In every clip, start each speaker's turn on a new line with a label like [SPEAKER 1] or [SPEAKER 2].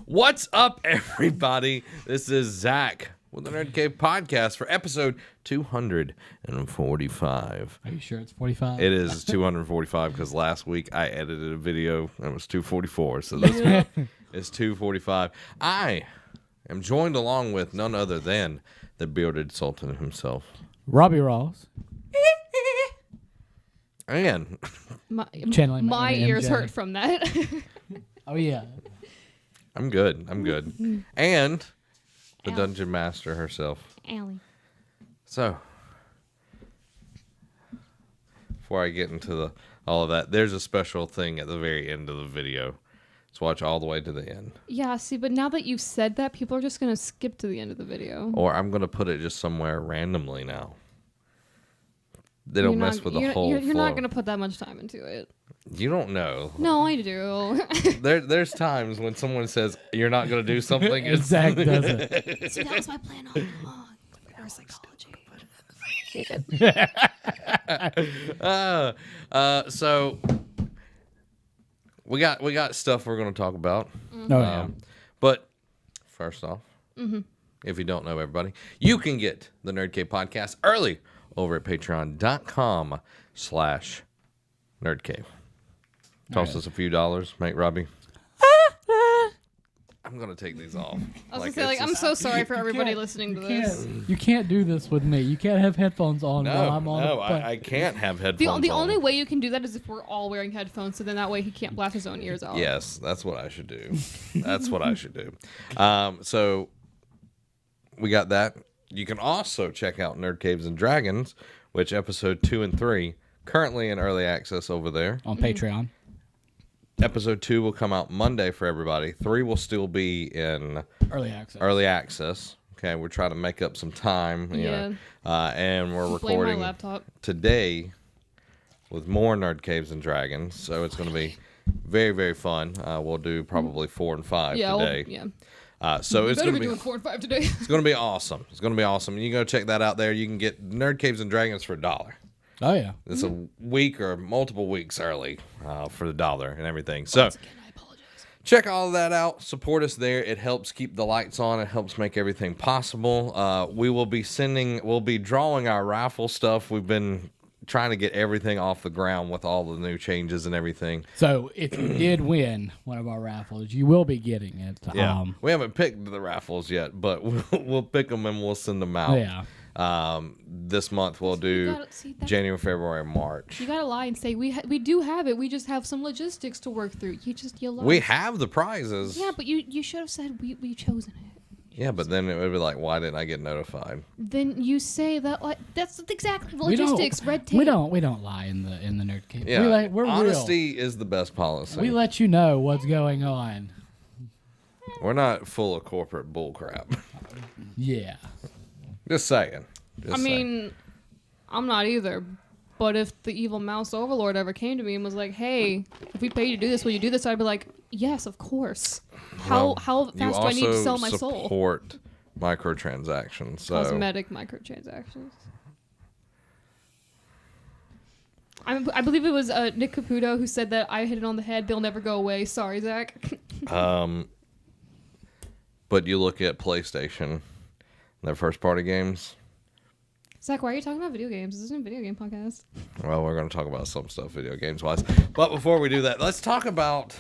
[SPEAKER 1] What's up, everybody? This is Zach with the Nerd Cave Podcast for episode 245.
[SPEAKER 2] Are you sure it's 45?
[SPEAKER 1] It is 245 because last week I edited a video and it was 244. So this week is 245. I am joined along with none other than the bearded sultan himself,
[SPEAKER 2] Robbie Ross.
[SPEAKER 1] and
[SPEAKER 2] Channeling
[SPEAKER 3] my
[SPEAKER 2] inner
[SPEAKER 3] ears
[SPEAKER 2] MJ.
[SPEAKER 3] hurt from that.
[SPEAKER 2] Oh, yeah.
[SPEAKER 1] I'm good. And the dungeon master herself.
[SPEAKER 3] Allie.
[SPEAKER 1] So, before I get into all of that, there's a special thing at the very end of the video. Let's watch all the way to the end.
[SPEAKER 3] Yeah, see, but now that you've said that, people are just going to skip to the end of the video.
[SPEAKER 1] Or I'm going to put it just somewhere randomly now. They don't mess with the whole
[SPEAKER 3] You're not
[SPEAKER 1] flow.
[SPEAKER 3] going to put that much time into it.
[SPEAKER 1] You don't know.
[SPEAKER 3] No, I do.
[SPEAKER 1] There's times when someone says you're not going to do something.
[SPEAKER 2] And Zach does it.
[SPEAKER 3] See, that was my plan all along. Reverse psychology.
[SPEAKER 1] So we got stuff we're going to talk about.
[SPEAKER 2] Oh, yeah.
[SPEAKER 1] But first off, if you don't know, everybody, you can get the Nerd Cave Podcast early over at patreon.com/nerdcave. Toss us a few dollars, mate, Robbie. I'm going to take these off.
[SPEAKER 3] I was going to say, I'm so sorry for everybody listening to this.
[SPEAKER 2] You can't do this with me. You can't have headphones on while I'm on the
[SPEAKER 1] I can't have headphones
[SPEAKER 3] The
[SPEAKER 1] on.
[SPEAKER 3] only way you can do that is if we're all wearing headphones, so then that way he can't blast his own ears out.
[SPEAKER 1] Yes, that's what I should do. So we got that. You can also check out Nerd Caves and Dragons, which episode 2 and 3 currently in early access over there.
[SPEAKER 2] On Patreon.
[SPEAKER 1] Episode 2 will come out Monday for everybody. 3 will still be in
[SPEAKER 2] Early access.
[SPEAKER 1] Okay, we're trying to make up some time.
[SPEAKER 3] Yeah.
[SPEAKER 1] And we're
[SPEAKER 3] Blame my
[SPEAKER 1] recording
[SPEAKER 3] laptop.
[SPEAKER 1] today with more Nerd Caves and Dragons. So it's going to be very, very fun. We'll do probably 4 and 5 today. So it's
[SPEAKER 3] Better
[SPEAKER 1] going to
[SPEAKER 3] be
[SPEAKER 1] be
[SPEAKER 3] doing 4 and 5 today.
[SPEAKER 1] It's going to be awesome. You can go check that out there. You can get Nerd Caves and Dragons for $1.
[SPEAKER 2] Oh, yeah.
[SPEAKER 1] It's a week or multiple weeks early for the $1 and everything. So
[SPEAKER 3] Again, I apologize.
[SPEAKER 1] check all of that out. Support us there. It helps keep the lights on. It helps make everything possible. We'll be drawing our raffle stuff. We've been trying to get everything off the ground with all the new changes and everything.
[SPEAKER 2] So if you did win one of our raffles, you will be getting it.
[SPEAKER 1] Yeah. We haven't picked the raffles yet, but we'll pick them and we'll send them out.
[SPEAKER 2] Yeah.
[SPEAKER 1] This month we'll do January, February, March.
[SPEAKER 3] You gotta lie and say we do have it. We just have some logistics to work through. You lied.
[SPEAKER 1] We have the prizes.
[SPEAKER 3] Yeah, but you should have said we've chosen it.
[SPEAKER 1] Yeah, but then it would be like, why didn't I get notified?
[SPEAKER 3] Then you say that like that's exactly logistics, red tape.
[SPEAKER 2] We don't lie in the Nerd Cave.
[SPEAKER 1] Yeah,
[SPEAKER 2] We're
[SPEAKER 1] honesty
[SPEAKER 2] real.
[SPEAKER 1] is the best policy.
[SPEAKER 2] We let you know what's going on.
[SPEAKER 1] We're not full of corporate bullcrap.
[SPEAKER 2] Yeah.
[SPEAKER 1] Just saying.
[SPEAKER 3] I mean, I'm not either. But if the evil mouse overlord ever came to me and was like, "Hey, if we pay you to do this, will you do this?" I'd be like, "Yes, of course." How fast do I need to sell my soul?
[SPEAKER 1] You also support microtransactions. So.
[SPEAKER 3] Cosmetic microtransactions. I believe it was Nick Caputo who said that I hit it on the head. They'll never go away. Sorry, Zach.
[SPEAKER 1] But you look at PlayStation, their first party games.
[SPEAKER 3] Zach, why are you talking about video games? This isn't a video game podcast.
[SPEAKER 1] Well, we're going to talk about some stuff video games wise. But before we do that, let's talk about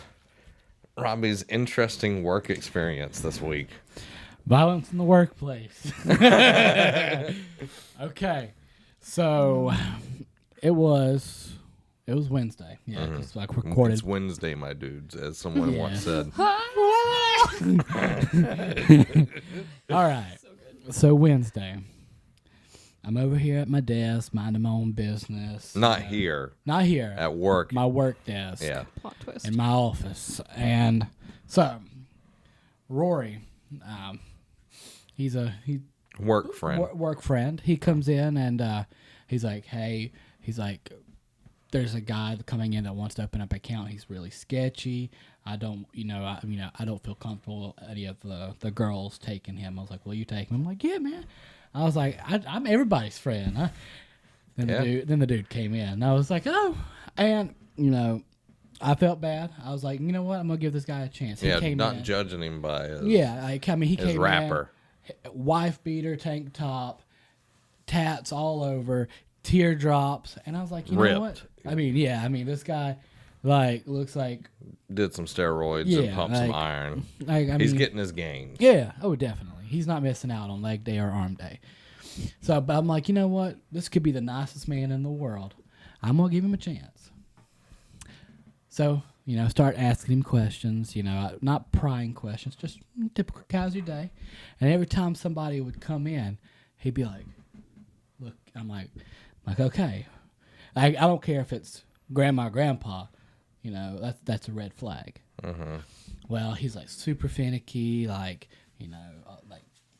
[SPEAKER 1] Robbie's interesting work experience this week.
[SPEAKER 2] Violence in the workplace. Okay. So it was Wednesday. Yeah, just like recorded.
[SPEAKER 1] It's Wednesday, my dudes, as someone once said.
[SPEAKER 2] All right. So Wednesday. I'm over here at my desk, minding my own business.
[SPEAKER 1] Not here.
[SPEAKER 2] Not here.
[SPEAKER 1] At work.
[SPEAKER 2] My work desk.
[SPEAKER 1] Yeah.
[SPEAKER 3] Plot twist.
[SPEAKER 2] In my office. And so, Rory, he's a
[SPEAKER 1] Work friend.
[SPEAKER 2] work friend. He comes in and he's like, hey, there's a guy coming in that wants to open up an account. He's really sketchy. I don't feel comfortable any of the girls taking him. I was like, will you take him? I'm like, yeah, man. I was like, I'm everybody's friend. Huh? Then the dude came in. And I was like, oh, and I felt bad. I was like, you know what? I'm gonna give this guy a chance. He
[SPEAKER 1] Yeah,
[SPEAKER 2] came
[SPEAKER 1] not
[SPEAKER 2] in.
[SPEAKER 1] judging him by his,
[SPEAKER 2] Yeah, I mean, he
[SPEAKER 1] his
[SPEAKER 2] came
[SPEAKER 1] rapper.
[SPEAKER 2] in, wife beater, tank top, tats all over, teardrops, and I was like, you know what? I mean, this guy, like, looks like
[SPEAKER 1] Did some steroids and pumped some iron. He's getting his gains.
[SPEAKER 2] Yeah, oh, definitely. He's not missing out on leg day or arm day. So, but I'm like, you know what? This could be the nicest man in the world. I'm gonna give him a chance. So, start asking him questions. Not prying questions, just typical casual day. And every time somebody would come in, he'd be like, "Look," I'm like, okay. I don't care if it's grandma or grandpa. That's a red flag.
[SPEAKER 1] Mm-hmm.
[SPEAKER 2] Well, he's like super finicky, like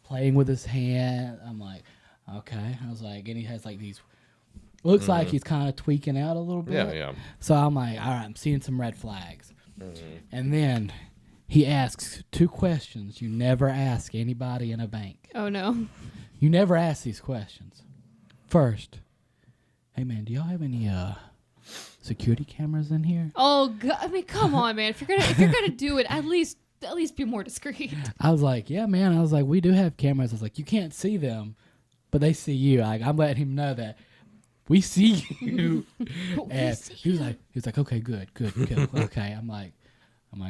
[SPEAKER 2] playing with his hand. I'm like, okay. I was like, and he has like these. Looks like he's kind of tweaking out a little bit.
[SPEAKER 1] Yeah.
[SPEAKER 2] So I'm like, all right, I'm seeing some red flags.
[SPEAKER 1] Mm-hmm.
[SPEAKER 2] And then he asks 2 questions you never ask anybody in a bank.
[SPEAKER 3] Oh, no.
[SPEAKER 2] You never ask these questions. First, hey man, do y'all have any security cameras in here?
[SPEAKER 3] Oh, God. I mean, come on, man. If you're gonna do it, at least be more discreet.
[SPEAKER 2] I was like, yeah, man. I was like, we do have cameras. I was like, you can't see them, but they see you. Like, I'm letting him know that we see you. And he was like, okay, good. Okay. I'm like,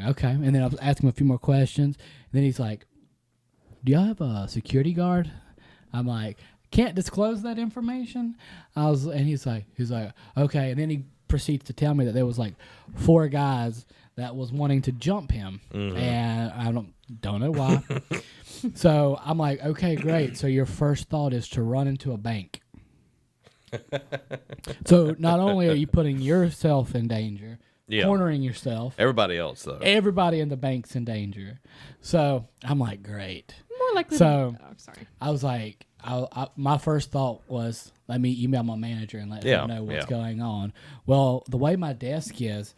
[SPEAKER 2] okay. And then I was asking him a few more questions. And then he's like, do y'all have a security guard? I'm like, can't disclose that information. And he's like, okay. And then he proceeds to tell me that there was like 4 guys that was wanting to jump him, and I don't know why. So I'm like, okay, great. So your first thought is to run into a bank. So not only are you putting yourself in danger, cornering yourself,
[SPEAKER 1] everybody else though.
[SPEAKER 2] Everybody in the bank's in danger. So I'm like, great.
[SPEAKER 3] More likely.
[SPEAKER 2] So
[SPEAKER 3] sorry.
[SPEAKER 2] I was like, my first thought was, let me email my manager and let them know what's going on. Well, the way my desk is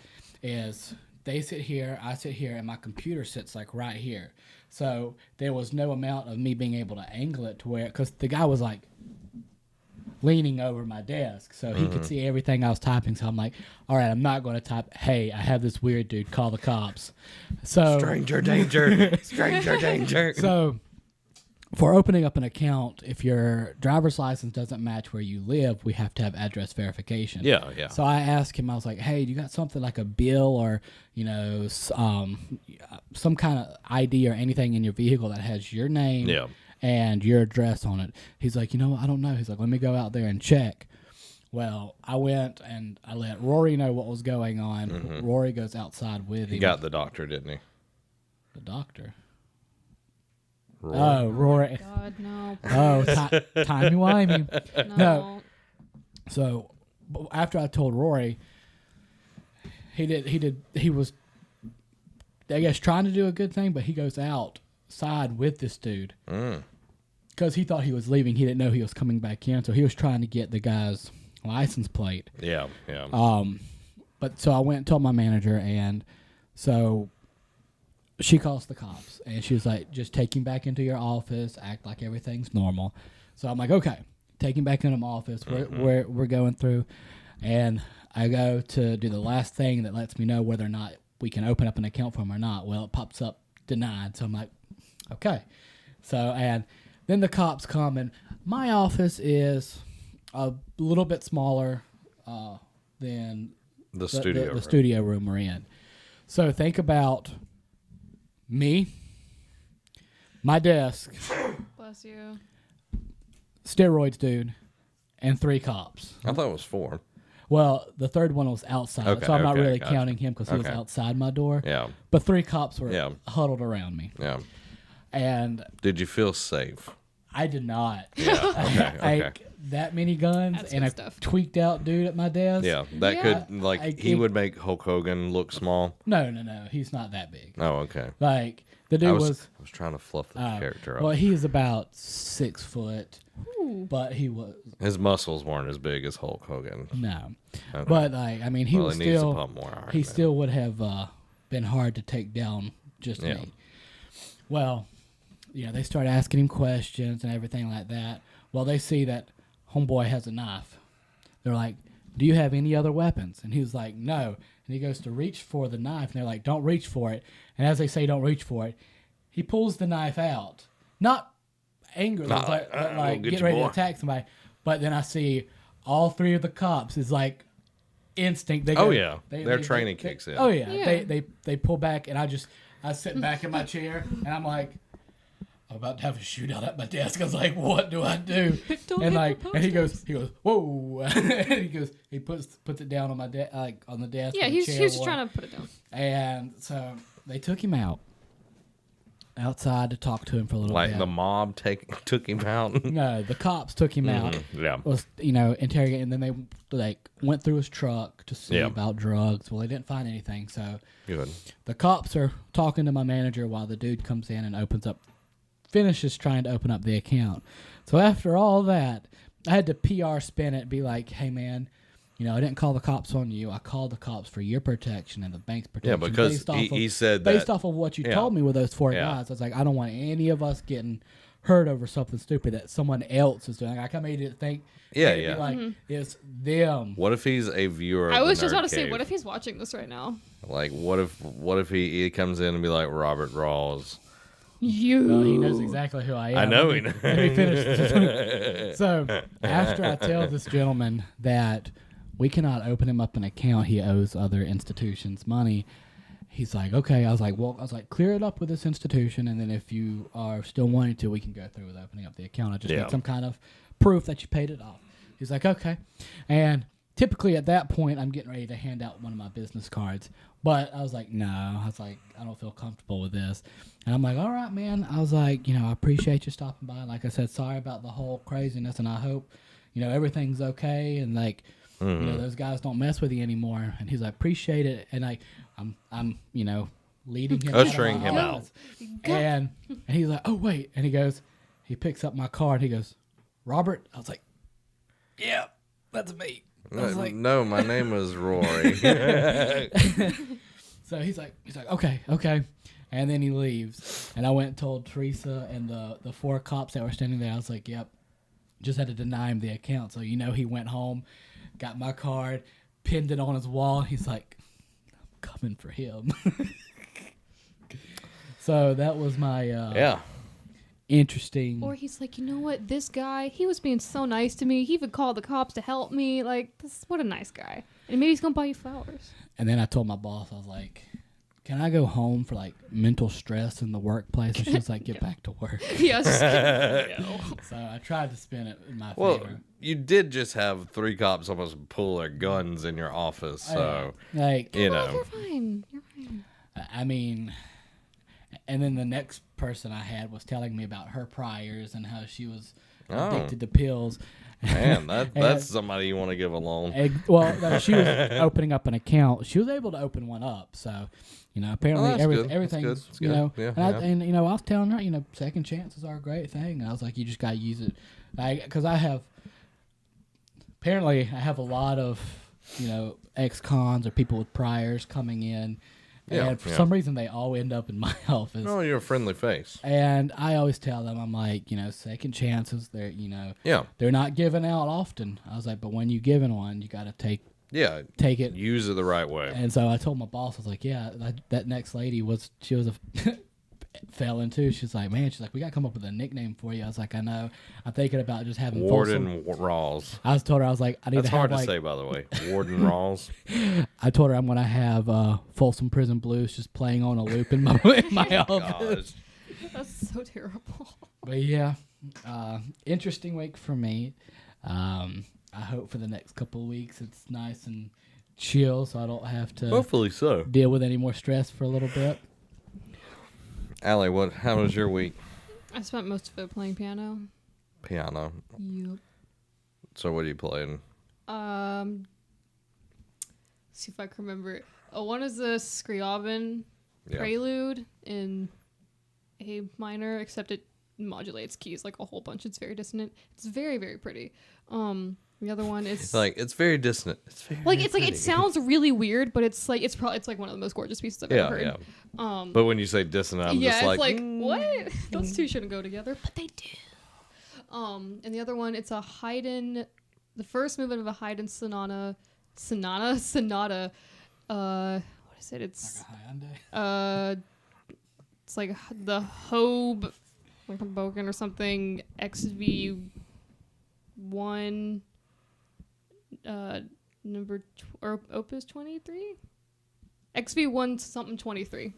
[SPEAKER 2] they sit here, I sit here, and my computer sits like right here. So there was no amount of me being able to angle it to where, because the guy was like leaning over my desk, so he could see everything I was typing. So I'm like, all right, I'm not going to type, hey, I have this weird dude, call the cops. So
[SPEAKER 1] Stranger danger. Stranger danger.
[SPEAKER 2] So for opening up an account, if your driver's license doesn't match where you live, we have to have address verification.
[SPEAKER 1] Yeah.
[SPEAKER 2] So I asked him, I was like, hey, you got something like a bill or, some kind of ID or anything in your vehicle that has your name and your address on it? He's like, I don't know. He's like, let me go out there and check. Well, I went and I let Rory know what was going on. Mm-hmm. Rory goes outside with him.
[SPEAKER 1] He got the doctor, didn't he?
[SPEAKER 2] The doctor?
[SPEAKER 1] Rory.
[SPEAKER 2] Oh, Rory.
[SPEAKER 3] God, no.
[SPEAKER 2] Oh, timey-wimey. No. So after I told Rory, he was, I guess, trying to do a good thing, but he goes outside with this dude. Because he thought he was leaving. He didn't know he was coming back in, so he was trying to get the guy's license plate.
[SPEAKER 1] Yeah.
[SPEAKER 2] But so I went and told my manager, and so she calls the cops, and she was like, just take him back into your office, act like everything's normal. So I'm like, okay, take him back into my office. We're going through, and I go to do the last thing that lets me know whether or not we can open up an account for him or not. Well, it pops up denied, so I'm like, okay. So, and then the cops come, and my office is a little bit smaller than the studio room we're in. So think about me, my desk,
[SPEAKER 3] Bless you.
[SPEAKER 2] steroids dude, and 3 cops.
[SPEAKER 1] I thought it was 4.
[SPEAKER 2] Well, the third one was outside, so I'm not really counting him because he was outside my door.
[SPEAKER 1] Yeah.
[SPEAKER 2] But 3 cops were huddled around me.
[SPEAKER 1] Yeah.
[SPEAKER 2] And
[SPEAKER 1] did you feel safe?
[SPEAKER 2] I did not.
[SPEAKER 1] Yeah. Okay.
[SPEAKER 2] That many guns
[SPEAKER 3] That's
[SPEAKER 2] and a
[SPEAKER 3] stuff.
[SPEAKER 2] tweaked out dude at my desk.
[SPEAKER 1] Yeah, that could he would make Hulk Hogan look small.
[SPEAKER 2] No, he's not that big.
[SPEAKER 1] Oh, okay.
[SPEAKER 2] Like the dude
[SPEAKER 1] I
[SPEAKER 2] was
[SPEAKER 1] trying to fluff the character up.
[SPEAKER 2] Well, he is about 6 foot, but he was
[SPEAKER 1] his muscles weren't as big as Hulk Hogan.
[SPEAKER 2] no.
[SPEAKER 1] Okay.
[SPEAKER 2] But like, I mean, he was
[SPEAKER 1] needs to
[SPEAKER 2] still
[SPEAKER 1] pump more iron,
[SPEAKER 2] he
[SPEAKER 1] then.
[SPEAKER 2] still would have been hard to take down just me. Well, they start asking him questions and everything like that. Well, they see that homeboy has a knife. They're like, do you have any other weapons? And he was like, no. And he goes to reach for the knife, and they're like, don't reach for it. And as they say, don't reach for it, he pulls the knife out. Not angrily, but like getting ready to attack somebody. But then I see all three of the cops is like instinct. They go,
[SPEAKER 1] their training kicks in.
[SPEAKER 2] Oh, yeah. They pull back, and I sit back in my chair, and I'm like, I'm about to have a shootout at my desk. I was like, what do I do? And he goes, whoa. And he puts it down on my on the desk.
[SPEAKER 3] Yeah, he's just trying to put it down.
[SPEAKER 2] And so they took him outside to talk to him for a little bit.
[SPEAKER 1] Like the mob took him out?
[SPEAKER 2] No, the cops took him out.
[SPEAKER 1] Yeah.
[SPEAKER 2] Was, interrogating, and then they went through his truck to see about drugs. Well, they didn't find anything, so
[SPEAKER 1] good.
[SPEAKER 2] The cops are talking to my manager while the dude comes in and finishes trying to open up the account. So after all that, I had to PR spin it and be like, hey, man, I didn't call the cops on you. I called the cops for your protection and the bank's protection.
[SPEAKER 1] Yeah, because he said that.
[SPEAKER 2] Based off of what you told me with those four guys, I was like, I don't want any of us getting hurt over something stupid that someone else is doing. Like, I made it think. Like, it's them.
[SPEAKER 1] What if he's a viewer?
[SPEAKER 3] I was just about to say, what if he's watching this right now?
[SPEAKER 1] Like, what if he comes in and be like, Robert Rawls?
[SPEAKER 2] Well, he knows exactly who I am.
[SPEAKER 1] I know he knows.
[SPEAKER 2] Let me finish. So after I tell this gentleman that we cannot open him up an account, he owes other institutions money. He's like, okay. I was like, clear it up with this institution, and then if you are still wanting to, we can go through with opening up the account. I just need some kind of proof that you paid it off. He's like, okay. And typically at that point, I'm getting ready to hand out one of my business cards. But I was like, no. I was like, I don't feel comfortable with this. And I'm like, all right, man. I was like, I appreciate you stopping by. Like I said, sorry about the whole craziness, and I hope, everything's okay. And like, those guys don't mess with you anymore. And he's like, appreciate it. And I'm leading him,
[SPEAKER 1] ushering him out.
[SPEAKER 2] And he's like, oh, wait. And he picks up my card. He goes, Robert? I was like, yeah, that's me.
[SPEAKER 1] No, my name is Rory.
[SPEAKER 2] So he's like, okay. And then he leaves. And I went and told Teresa and the four cops that were standing there. I was like, yep. Just had to deny him the account. So, he went home, got my card, pinned it on his wall. He's like, I'm coming for him. So that was my interesting.
[SPEAKER 3] Or he's like, you know what? This guy, he was being so nice to me. He even called the cops to help me. Like, what a nice guy. And maybe he's going to buy you flowers.
[SPEAKER 2] And then I told my boss, I was like, can I go home for like mental stress in the workplace? And she was like, get back to work.
[SPEAKER 3] Yes.
[SPEAKER 2] So I tried to spin it in my
[SPEAKER 1] favor. You did just have 3 cops almost pull their guns in your office. So,
[SPEAKER 3] you're fine. You're fine.
[SPEAKER 2] I mean, and then the next person I had was telling me about her priors and how she was addicted to pills.
[SPEAKER 1] Man, that's somebody you want to give a loan.
[SPEAKER 2] She was opening up an account. She was able to open one up. So, apparently everything's,
[SPEAKER 1] good.
[SPEAKER 2] And I was telling her, second chances are a great thing. And I was like, you just got to use it. Because I have a lot of, ex-cons or people with priors coming in. And for some reason, they all end up in my office.
[SPEAKER 1] Oh, you're a friendly face.
[SPEAKER 2] And I always tell them, I'm like, second chances, they're not given out often. I was like, but when you given one, you got to take it.
[SPEAKER 1] Use it the right way.
[SPEAKER 2] And so I told my boss, I was like, yeah, that next lady she was a felon too. She's like, we got to come up with a nickname for you. I was like, I know. I'm thinking about just having
[SPEAKER 1] Warden Rawls.
[SPEAKER 2] I told her, I was like, I need
[SPEAKER 1] That's
[SPEAKER 2] to have
[SPEAKER 1] hard to say, by the way. Warden Rawls.
[SPEAKER 2] I told her I'm going to have Folsom Prison Blues just playing on a loop in my office.
[SPEAKER 3] That's so terrible.
[SPEAKER 2] But yeah, interesting week for me. I hope for the next couple of weeks it's nice and chill, so I don't have to
[SPEAKER 1] hopefully so
[SPEAKER 2] deal with any more stress for a little bit.
[SPEAKER 1] Allie, how was your week?
[SPEAKER 3] I spent most of it playing piano.
[SPEAKER 1] Piano?
[SPEAKER 3] Yep.
[SPEAKER 1] So what are you playing?
[SPEAKER 3] See if I can remember. One is the Scriabin Prelude in A minor, except it modulates keys like a whole bunch. It's very dissonant. It's very, very pretty. The other one is
[SPEAKER 1] it's very dissonant. It's very
[SPEAKER 3] it's like it sounds really weird, but it's like one of the most gorgeous pieces I've ever heard.
[SPEAKER 1] Yeah. But when you say dissonant, I'm just
[SPEAKER 3] it's like what? Those two shouldn't go together, but they do. And the other one, it's a Haydn the first movement of a Haydn sonata. What is it? It's
[SPEAKER 2] Like a Hyundai?
[SPEAKER 3] it's like the Hobe, like Bogan or something. XV1, or Opus 23. XV1 something 23.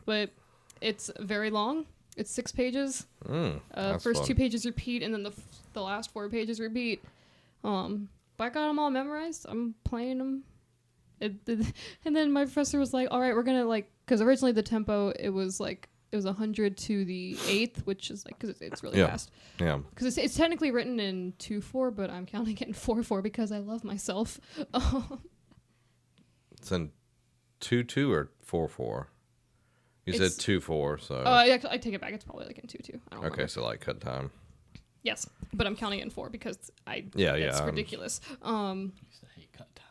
[SPEAKER 3] But it's very long. It's 6 pages. First
[SPEAKER 1] fun.
[SPEAKER 3] 2 pages repeat, and then the last 4 pages repeat. But I got them all memorized. I'm playing them. And then my professor was like, all right, we're gonna because originally the tempo it was 100 to the 8th, which is because it's really fast.
[SPEAKER 1] Yeah.
[SPEAKER 3] Because it's technically written in 2/4, but I'm counting it in 4/4 because I love myself.
[SPEAKER 1] It's in 2/2 or 4/4. You said 2/4, so.
[SPEAKER 3] I take it back. It's probably in 2/2. I don't
[SPEAKER 1] Okay,
[SPEAKER 3] remember.
[SPEAKER 1] so cut time.
[SPEAKER 3] Yes, but I'm counting it in 4 because
[SPEAKER 1] It's
[SPEAKER 3] ridiculous.
[SPEAKER 2] I used to hate cut time.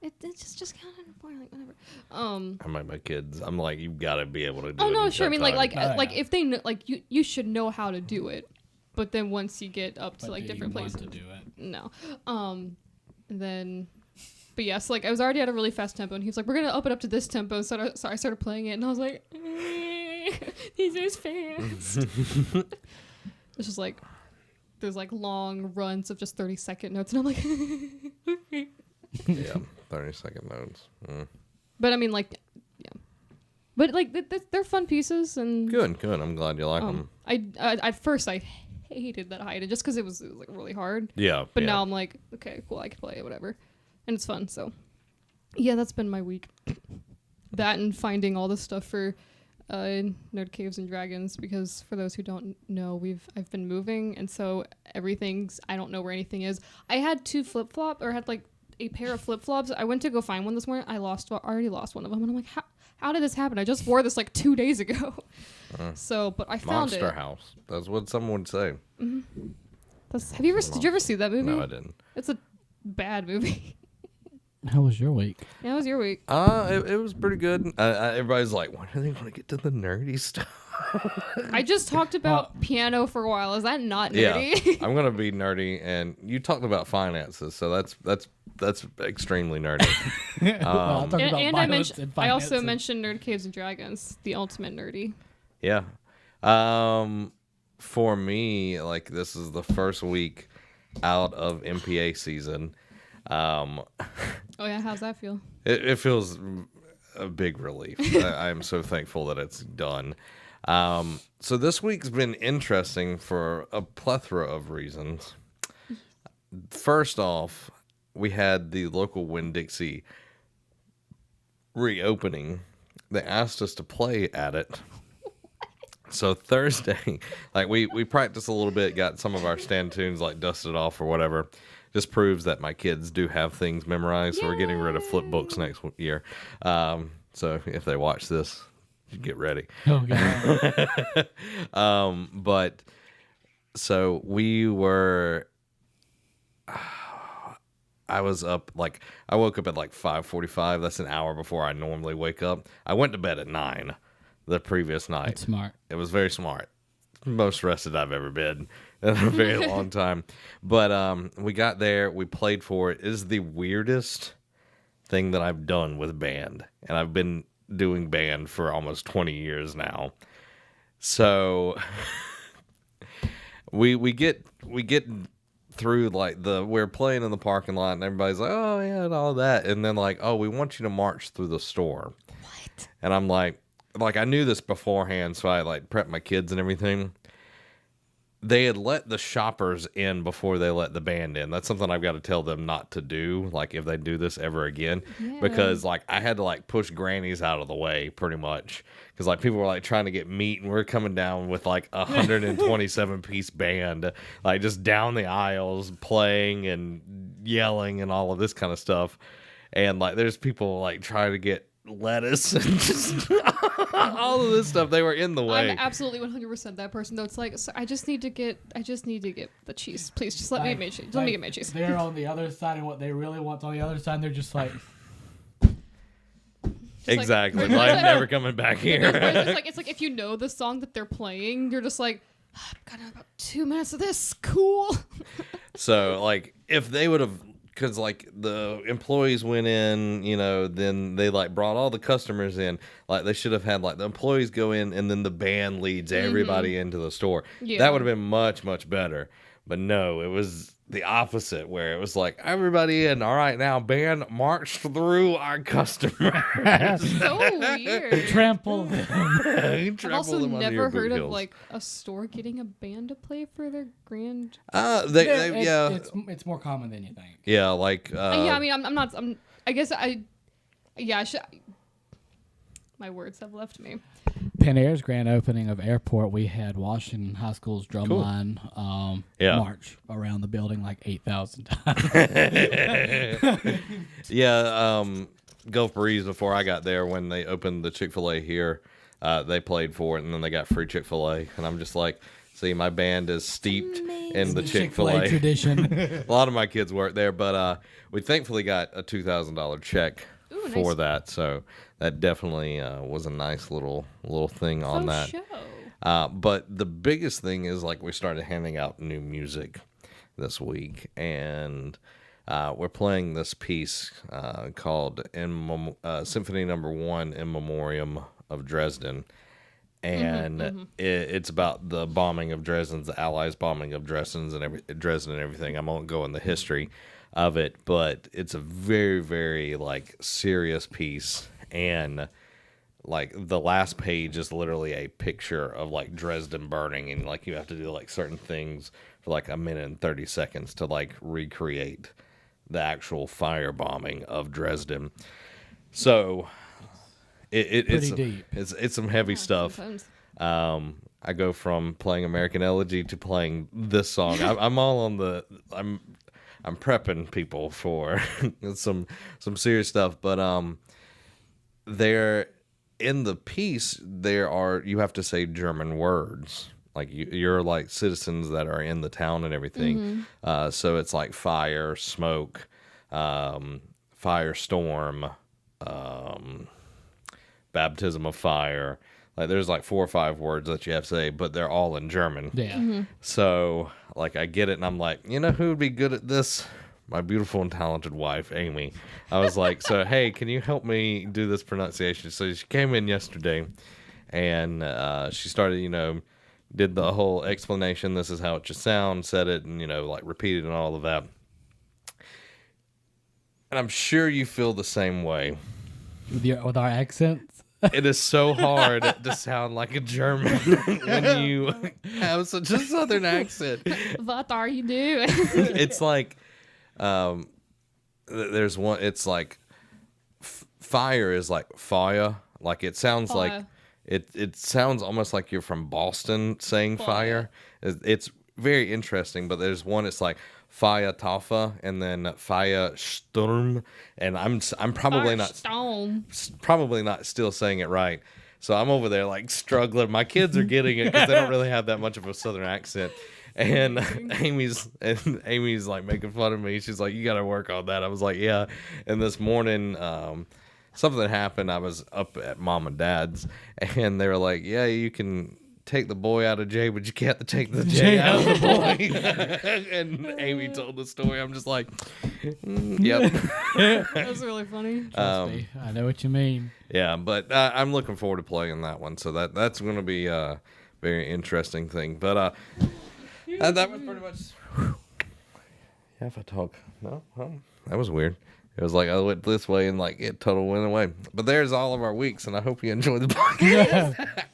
[SPEAKER 3] It's just counting in 4, whatever.
[SPEAKER 1] I make my kids. I'm like, you gotta be able to do it.
[SPEAKER 3] Oh no,
[SPEAKER 1] in
[SPEAKER 3] sure. I
[SPEAKER 1] cut
[SPEAKER 3] mean,
[SPEAKER 1] time.
[SPEAKER 3] if they know, you should know how to do it, but then once you get up to
[SPEAKER 2] But do
[SPEAKER 3] different
[SPEAKER 2] you want
[SPEAKER 3] places,
[SPEAKER 2] to do it?
[SPEAKER 3] no. And then, but yes, I was already at a really fast tempo, and he was like, "We're gonna up it up to this tempo." So I started playing it, and I was like, "These are fast." It's just there's long runs of just 30-second notes, and I'm like,
[SPEAKER 1] Yeah, 30-second notes.
[SPEAKER 3] But I mean, yeah. But they're fun pieces, and
[SPEAKER 1] Good. I'm glad you like them.
[SPEAKER 3] I at first I hated that Haydn just because it was really hard.
[SPEAKER 1] Yeah.
[SPEAKER 3] But now I'm like, okay, cool, I can play it, whatever, and it's fun. So yeah, that's been my week. That and finding all the stuff for Nerd Caves and Dragons, because for those who don't know, I've been moving, and so I don't know where anything is. I had two flip-flop, or had a pair of flip-flops. I went to go find one this morning. I already lost one of them, and I'm like, how did this happen? I just wore this 2 days ago. So, but I found it.
[SPEAKER 1] Monster House. That's what someone would say.
[SPEAKER 3] Mm-hmm. Did you ever see that movie?
[SPEAKER 1] No, I didn't.
[SPEAKER 3] It's a bad movie.
[SPEAKER 2] How was your week?
[SPEAKER 3] Yeah, how was your week?
[SPEAKER 1] It was pretty good. Everybody's like, when are they going to get to the nerdy stuff?
[SPEAKER 3] I just talked about piano for a while. Is that not nerdy?
[SPEAKER 1] Yeah, I'm gonna be nerdy, and you talked about finances, so that's extremely nerdy.
[SPEAKER 2] Well, I'll talk about violence and
[SPEAKER 3] I also
[SPEAKER 2] finances.
[SPEAKER 3] mentioned Nerd Caves and Dragons, the ultimate nerdy.
[SPEAKER 1] Yeah. For me, this is the first week out of MPA season.
[SPEAKER 3] Oh yeah, how's that feel?
[SPEAKER 1] It feels a big relief. I am so thankful that it's done. So this week's been interesting for a plethora of reasons. First off, we had the local Winn-Dixie reopening. They asked us to play at it. So Thursday, we practiced a little bit, got some of our stand tunes dusted off or whatever. Just proves that my kids do have things memorized. Yay! So we're getting rid of flip books next year. So if they watch this, get ready.
[SPEAKER 2] Oh, God.
[SPEAKER 1] But so we were. I was up I woke up at 5:45. That's an hour before I normally wake up. I went to bed at 9 the previous night.
[SPEAKER 2] That's smart.
[SPEAKER 1] It was very smart. Most rested I've ever been in a very long time. But we got there. We played for it. It is the weirdest thing that I've done with band, and I've been doing band for almost 20 years now. So we get through we're playing in the parking lot, and everybody's like, oh yeah, and all that, and then oh, we want you to march through the store.
[SPEAKER 3] What?
[SPEAKER 1] And I'm like I knew this beforehand, so I prepped my kids and everything. They had let the shoppers in before they let the band in. That's something I've got to tell them not to do, if they do this ever again. Yeah. Because, I had to, push grannies out of the way, pretty much. Because, people were, trying to get meat, and we're coming down with, a 127-piece band. Just down the aisles, playing and yelling and all of this kind of stuff. And, there's people, trying to get lettuce and just all of this stuff. They were in the way.
[SPEAKER 3] I'm absolutely 100% that person though. It's so I just need to get the cheese, please. Just let me make cheese. Let me get my cheese.
[SPEAKER 2] They're on the other side, and what they really want on the other side, they're just
[SPEAKER 1] exactly. I'm never coming back here.
[SPEAKER 3] It's if you know the song that they're playing, you're just I've got about 2 minutes of this. Cool.
[SPEAKER 1] So, like, if they would have, because, like, the employees went in, you know, then they, like, brought all the customers in. Like, they should have had, like, the employees go in, and then the band leads everybody into the store.
[SPEAKER 3] Yeah.
[SPEAKER 1] That would have been much, much better. But no, it was the opposite, where it was like, everybody in, all right, now, band, march through our customers.
[SPEAKER 3] So weird.
[SPEAKER 2] Trample.
[SPEAKER 3] I've also never heard of like a store getting a band to play for their grand.
[SPEAKER 2] It's more common than you think.
[SPEAKER 1] Yeah, like.
[SPEAKER 3] Yeah, I mean, I'm not. I guess I. Yeah, I should. My words have left me.
[SPEAKER 2] Panera's grand opening of airport, we had Washington High School's drumline march around the building like 8,000 times.
[SPEAKER 1] Yeah, Gulf Breeze, before I got there, when they opened the Chick-fil-A here, they played for it, and then they got free Chick-fil-A. And I'm just like, see, my band is steeped in the Chick-fil-A
[SPEAKER 2] tradition.
[SPEAKER 1] A lot of my kids work there, but we thankfully got a $2,000 check for that. So that definitely was a nice little thing on that.
[SPEAKER 3] Show.
[SPEAKER 1] But the biggest thing is, like, we started handing out new music this week, and we're playing this piece called Symphony No. 1 in Memoriam of Dresden. And it's about the bombing of Dresden, the Allies' bombing of Dresden and everything. I won't go in the history of it, but it's a very, very, like, serious piece. And, like, the last page is literally a picture of, like, Dresden burning, and, like, you have to do, like, certain things for, like, 1:30 to, like, recreate the actual firebombing of Dresden. So it's
[SPEAKER 2] deep.
[SPEAKER 1] It's some heavy stuff. I go from playing American Elegy to playing this song. I'm all on the I'm prepping people for some serious stuff, but there in the piece you have to say German words. Like you're like citizens that are in the town and everything. So it's like fire, smoke, firestorm, baptism of fire. Like there's like 4 or 5 words that you have to say, but they're all in German.
[SPEAKER 2] Yeah.
[SPEAKER 1] So like I get it, and I'm like, you know who would be good at this? My beautiful and talented wife, Amy. I was like, so hey, can you help me do this pronunciation? So she came in yesterday, and she started, did the whole explanation. This is how it should sound. Said it, and like repeated and all of that. And I'm sure you feel the same way.
[SPEAKER 2] With our accents?
[SPEAKER 1] It is so hard to sound like a German when you have such a southern accent.
[SPEAKER 3] What are you doing?
[SPEAKER 1] It's like, there's one, it's like, fire is like fire. Like it sounds like, it sounds almost like you're from Boston saying fire. It's very interesting, but there's one, it's like, Feiertaufe and then Feiersturm, and I'm probably not still saying it right. So I'm over there like struggling. My kids are getting it because they don't really have that much of a southern accent. And Amy's like making fun of me. She's like, "You got to work on that." I was like, "Yeah." And this morning, something happened. I was up at mom and dad's, and they were like, "Yeah, you can take the boy out of J, but you can't take the J out of the boy." And Amy told the story. I'm just like, yep.
[SPEAKER 3] That was really funny.
[SPEAKER 2] Trust me, I know what you mean.
[SPEAKER 1] Yeah, but I'm looking forward to playing that one. So that's going to be a very interesting thing. But that was pretty much. Yeah, if I talk, no, that was weird. It was like I went this way and like it totally went away. But there's all of our weeks, and I hope you enjoy the podcast.